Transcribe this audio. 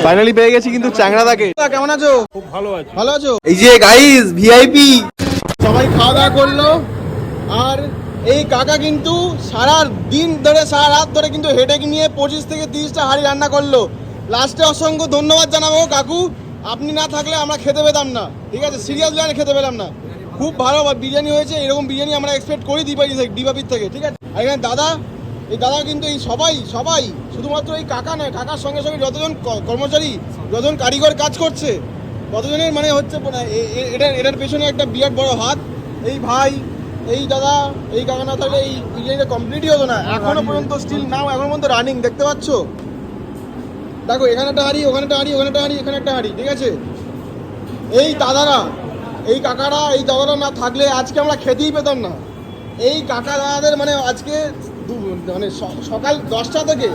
Finally পেয়ে গেছি কিন্তু চ্যাংড়াদাকে। কেমন আছো? খুব ভালো আছে। ভালো আছো? এই যে গাইস ভিআইপি সবাই খাওয়া দাওয়া করলো, আর এই কাকা কিন্তু সারা দিন ধরে সারা রাত ধরে কিন্তু হেডেক নিয়ে 25 থেকে 30টা হাঁড়ি রান্না করলো। লাস্টে অসংখ্য ধন্যবাদ জানাবো কাকু, আপনি না থাকলে আমরা খেতে পেতাম না। ঠিক আছে, সিরিয়াসলি আমরা খেতে পেলাম না। খুব ভালো বিরিয়ানি হয়েছে, এরকম বিরিয়ানি আমরা এক্সপেক্ট করি দিবাপির থেকে। ঠিক আছে, আর এখানে দাদা, এই দাদা কিন্তু এই সবাই শুধুমাত্র এই কাকা নয়, কাকার সঙ্গে সঙ্গে যতজন কর্মচারী, যতজন কারিগর কাজ করছে, ততজনের মানে হচ্ছে এটার পেছনে একটা বিরাট বড় হাত। এই ভাই, এই দাদা, এই কাকা না থাকলে এই বিরিয়ানিটা কমপ্লিটই হতো না। এখনো পর্যন্ত স্টিল নাও এখনো পর্যন্ত রানিং, দেখতে পাচ্ছ। দেখো এখানে একটা হাঁড়ি, ওখানে একটা হাঁড়ি, ওখানে একটা হাঁড়ি, এখানে একটা হাঁড়ি। ঠিক আছে, এই দাদারা, এই কাকারা, এই দাদারা না থাকলে আজকে আমরা খেতেই পেতাম না। এই কাকা দাদাদের মানে আজকে মানে সকাল 10টা থেকে